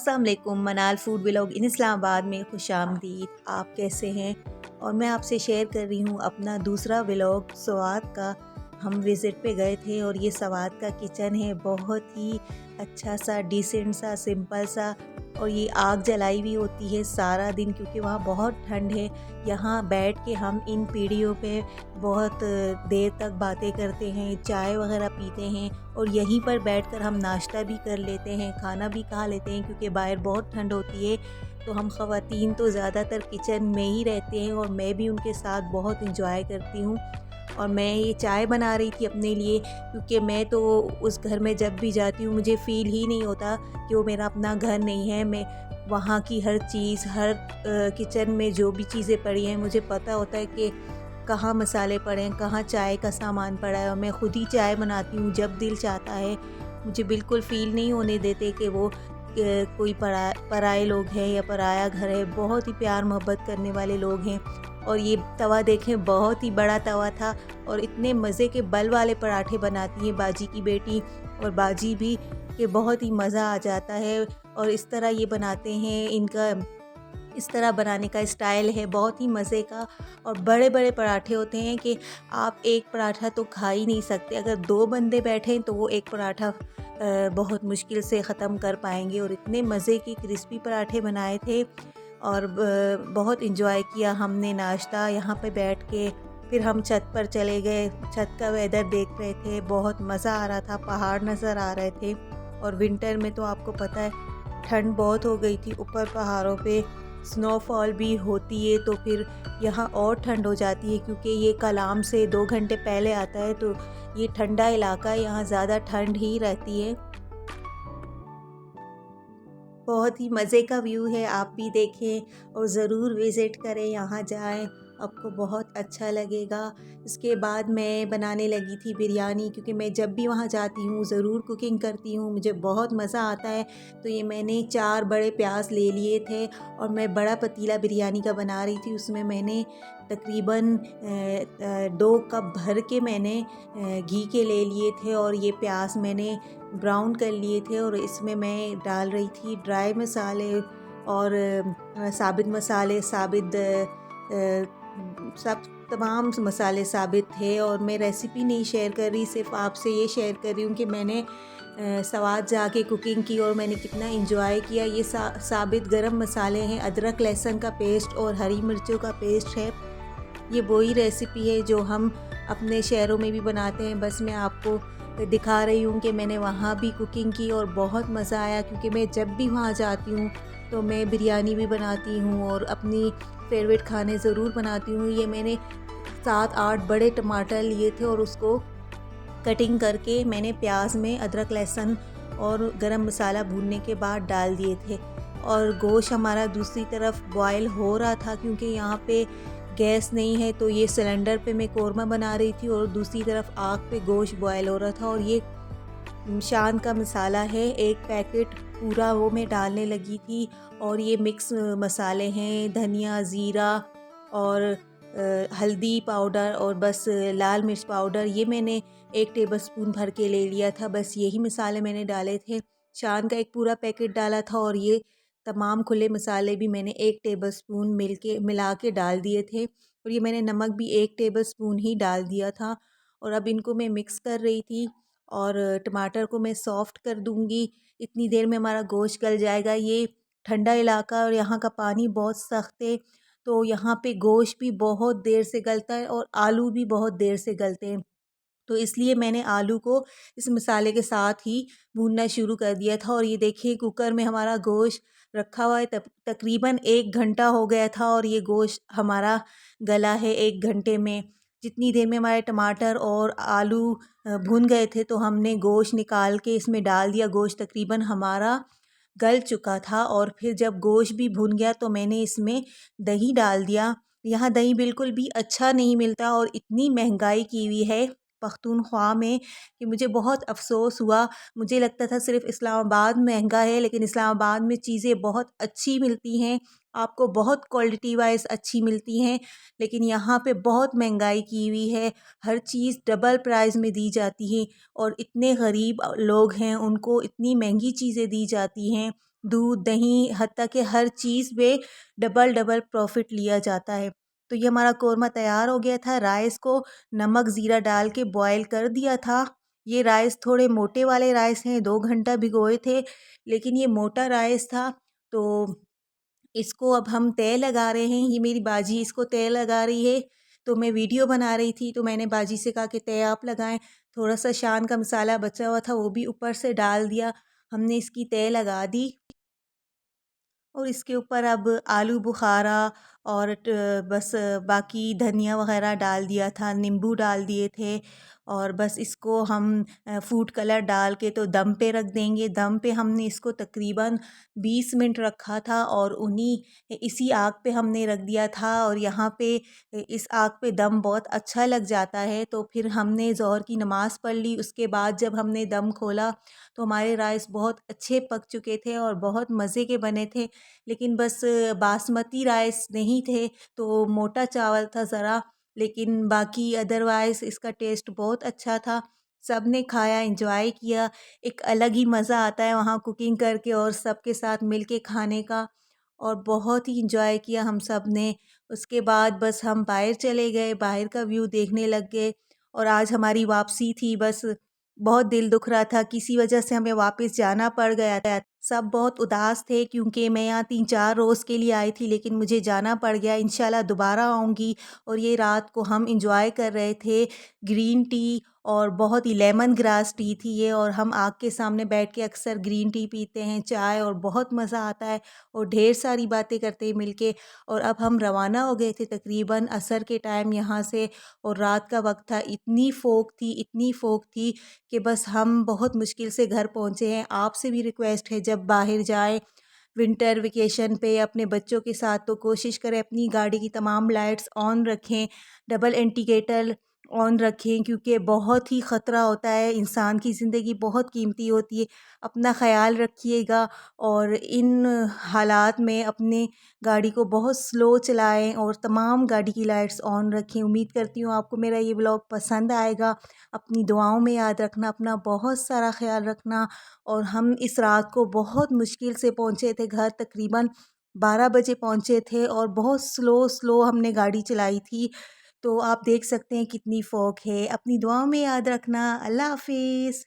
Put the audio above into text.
अस्सलाम वालेकुम। मनाल फूड व्लॉग इन इस्लामाबाद में खुशामदीद। आप कैसे हैं? और मैं आपसे शेयर कर रही हूँ अपना दूसरा व्लॉग स्वाद का। हम विज़िट पे गए थे और ये स्वाद का किचन है, बहुत ही अच्छा सा, डिसेंट सा, सिंपल सा। और ये आग जलाई हुई होती है सारा दिन क्योंकि वहाँ बहुत ठंड है। यहाँ बैठ के हम इन पीढ़ियों पे बहुत देर तक बातें करते हैं, चाय वगैरह पीते हैं और यहीं पर बैठकर हम नाश्ता भी कर लेते हैं, खाना भी खा लेते हैं क्योंकि बाहर बहुत ठंड होती है। तो हम ख़वातीन तो ज़्यादातर किचन में ही रहते हैं और मैं भी उनके साथ बहुत इंजॉय करती हूँ। और मैं ये चाय बना रही थी अपने लिए क्योंकि मैं तो उस घर में जब भी जाती हूँ मुझे फ़ील ही नहीं होता कि वो मेरा अपना घर नहीं है। मैं वहाँ की हर चीज़, हर किचन में जो भी चीज़ें पड़ी हैं मुझे पता होता है कि कहाँ मसाले पड़े हैं, कहाँ चाय का सामान पड़ा है। और मैं ख़ुद ही चाय बनाती हूँ जब दिल चाहता है। मुझे बिल्कुल फ़ील नहीं होने देते कि वो कोई पराए लोग हैं या पराया घर है। बहुत ही प्यार मोहब्बत करने वाले लोग हैं। और ये तवा देखें, बहुत ही बड़ा तवा था और इतने मज़े के बल वाले पराठे बनाती है बाजी की बेटी और बाजी भी, कि बहुत ही मज़ा आ जाता है। और इस तरह ये बनाते हैं, इनका इस तरह बनाने का स्टाइल है बहुत ही मज़े का। और बड़े बड़े पराठे होते हैं कि आप एक पराठा तो खा ही नहीं सकते। अगर दो बंदे बैठें तो वो एक पराठा बहुत मुश्किल से ख़त्म कर पाएंगे। और इतने मज़े के क्रिस्पी पराठे बनाए थे और बहुत इन्जॉय किया हमने नाश्ता यहाँ पे बैठ के। फिर हम छत पर चले गए, छत का वेदर देख रहे थे, बहुत मज़ा आ रहा था, पहाड़ नज़र आ रहे थे। और विंटर में तो आपको पता है ठंड बहुत हो गई थी, ऊपर पहाड़ों पे स्नोफॉल भी होती है तो फिर यहाँ और ठंड हो जाती है क्योंकि ये कलाम से 2 घंटे पहले आता है। तो ये ठंडा इलाका है, यहाँ ज़्यादा ठंड ही रहती है। बहुत ही मज़े का व्यू है, आप भी देखें और ज़रूर विज़िट करें, यहाँ जाएं, आपको बहुत अच्छा लगेगा। इसके बाद मैं बनाने लगी थी बिरयानी क्योंकि मैं जब भी वहाँ जाती हूँ ज़रूर कुकिंग करती हूँ, मुझे बहुत मज़ा आता है। तो ये मैंने 4 बड़े प्याज ले लिए थे और मैं बड़ा पतीला बिरयानी का बना रही थी। उसमें मैंने तकरीबन 2 कप भर के मैंने घी के ले लिए थे और ये प्याज मैंने ब्राउन कर लिए थे। और इसमें मैं डाल रही थी ड्राई मसाले और साबित मसाले, सब तमाम मसाले साबित थे। और मैं रेसिपी नहीं शेयर कर रही, सिर्फ आपसे ये शेयर कर रही हूँ कि मैंने स्वाद जाके कुकिंग की और मैंने कितना इंजॉय किया। ये साबित गरम मसाले हैं, अदरक लहसुन का पेस्ट और हरी मिर्चों का पेस्ट है। ये वही रेसिपी है जो हम अपने शहरों में भी बनाते हैं, बस मैं आपको दिखा रही हूँ कि मैंने वहाँ भी कुकिंग की और बहुत मज़ा आया क्योंकि मैं जब भी वहाँ जाती हूँ तो मैं बिरयानी भी बनाती हूँ और अपनी फेवरेट खाने ज़रूर बनाती हूँ। ये मैंने 7-8 बड़े टमाटर लिए थे और उसको कटिंग करके मैंने प्याज में अदरक लहसुन और गरम मसाला भूनने के बाद डाल दिए थे। और गोश्त हमारा दूसरी तरफ बॉयल हो रहा था क्योंकि यहाँ पे गैस नहीं है, तो ये सिलेंडर पे मैं कोरमा बना रही थी और दूसरी तरफ आग पे गोश्त बॉयल हो रहा था। और ये शान का मसाला है, एक पैकेट पूरा वो मैं डालने लगी थी। और ये मिक्स मसाले हैं, धनिया, ज़ीरा और हल्दी पाउडर और बस लाल मिर्च पाउडर, ये मैंने 1 टेबलस्पून भर के ले लिया था। बस यही मसाले मैंने डाले थे। शान का एक पूरा पैकेट डाला था और ये तमाम खुले मसाले भी मैंने 1 टेबलस्पून मिला के डाल दिए थे। और ये मैंने नमक भी 1 टेबलस्पून ही डाल दिया था। और अब इनको मैं मिक्स कर रही थी और टमाटर को मैं सॉफ़्ट कर दूँगी। इतनी देर में हमारा गोश्त गल जाएगा। ये ठंडा इलाका और यहाँ का पानी बहुत सख्त है, तो यहाँ पे गोश्त भी बहुत देर से गलता है और आलू भी बहुत देर से गलते हैं। तो इसलिए मैंने आलू को इस मसाले के साथ ही भूनना शुरू कर दिया था। और ये देखिए कुकर में हमारा गोश्त रखा हुआ है, तब तकरीबन 1 घंटा हो गया था और ये गोश्त हमारा गला है 1 घंटे में। जितनी देर में हमारे टमाटर और आलू भुन गए थे तो हमने गोश्त निकाल के इसमें डाल दिया। गोश्त तकरीबन हमारा गल चुका था और फिर जब गोश्त भी भुन गया तो मैंने इसमें दही डाल दिया। यहाँ दही बिल्कुल भी अच्छा नहीं मिलता और इतनी महंगाई की हुई है पख्तूनख्वा में कि मुझे बहुत अफ़सोस हुआ। मुझे लगता था सिर्फ़ इस्लामाबाद महंगा है, लेकिन इस्लामाबाद में चीज़ें बहुत अच्छी मिलती हैं, आपको बहुत क्वालिटी वाइज़ अच्छी मिलती हैं। लेकिन यहाँ पे बहुत महंगाई की हुई है, हर चीज़ डबल प्राइस में दी जाती है और इतने गरीब लोग हैं उनको इतनी महंगी चीज़ें दी जाती हैं। दूध, दही, हत्ता कि हर चीज़ में डबल डबल प्रॉफ़िट लिया जाता है। तो ये हमारा कोरमा तैयार हो गया था। राइस को नमक ज़ीरा डाल के बॉयल कर दिया था। ये राइस थोड़े मोटे वाले राइस हैं, 2 घंटा भिगोए थे, लेकिन ये मोटा राइस था। तो इसको अब हम तय लगा रहे हैं। ये मेरी बाजी इसको तय लगा रही है। तो मैं वीडियो बना रही थी, तो मैंने बाजी से कहा कि तय आप लगाएँ। थोड़ा-सा शान का मसाला बचा हुआ था, वो भी ऊपर से डाल दिया। हमने इसकी तय लगा दी और इसके ऊपर अब आलू बुखारा और बस बाकी धनिया वगैरह डाल दिया था, नींबू डाल दिए थे और बस इसको हम फूड कलर डाल के तो दम पे रख देंगे। दम पे हमने इसको तकरीबन 20 मिनट रखा था और इसी आग पे हमने रख दिया था और यहाँ पे इस आग पे दम बहुत अच्छा लग जाता है। तो फिर हमने ज़ोहर की नमाज़ पढ़ ली। उसके बाद जब हमने दम खोला तो हमारे राइस बहुत अच्छे पक चुके थे और बहुत मज़े के बने थे। लेकिन बस बासमती राइस नहीं थे, तो मोटा चावल था ज़रा, लेकिन बाकी अदरवाइज़ इसका टेस्ट बहुत अच्छा था। सबने खाया, एंजॉय किया। एक अलग ही मज़ा आता है वहाँ कुकिंग करके और सबके साथ मिल के खाने का और बहुत ही एंजॉय किया हम सब ने। उसके बाद बस हम बाहर चले गए, बाहर का व्यू देखने लग गए और आज हमारी वापसी थी। बस बहुत दिल दुख रहा था, किसी वजह से हमें वापस जाना पड़ गया था। सब बहुत उदास थे क्योंकि मैं यहाँ 3-4 रोज़ के लिए आई थी, लेकिन मुझे जाना पड़ गया। इंशाल्लाह दोबारा आऊँगी। और ये रात को हम एंजॉय कर रहे थे ग्रीन टी और बहुत ही लेमन ग्रास टी थी ये, और हम आग के सामने बैठ के अक्सर ग्रीन टी पीते हैं, चाय, और बहुत मज़ा आता है और ढेर सारी बातें करते हैं मिल के। और अब हम रवाना हो गए थे तकरीबन असर के टाइम यहाँ से, और रात का वक़्त था। इतनी फ़ोग थी कि बस हम बहुत मुश्किल से घर पहुँचे हैं। आपसे भी रिक्वेस्ट है, जब बाहर जाएँ विंटर वेकेशन पे अपने बच्चों के साथ, तो कोशिश करें अपनी गाड़ी की तमाम लाइट्स ऑन रखें, डबल इंडिकेटर ऑन रखें, क्योंकि बहुत ही ख़तरा होता है। इंसान की ज़िंदगी बहुत कीमती होती है। अपना ख़याल रखिएगा और इन हालात में अपने गाड़ी को बहुत स्लो चलाएँ और तमाम गाड़ी की लाइट्स ऑन रखें। उम्मीद करती हूँ आपको मेरा ये व्लॉग पसंद आएगा। अपनी दुआओं में याद रखना, अपना बहुत सारा ख़्याल रखना। और हम इस रात को बहुत मुश्किल से पहुँचे थे घर, तकरीबन 12 बजे पहुँचे थे और बहुत स्लो हमने गाड़ी चलाई थी। तो आप देख सकते हैं कितनी फ़ॉग है। अपनी दुआओं में याद रखना। अल्लाह हाफ़िज़।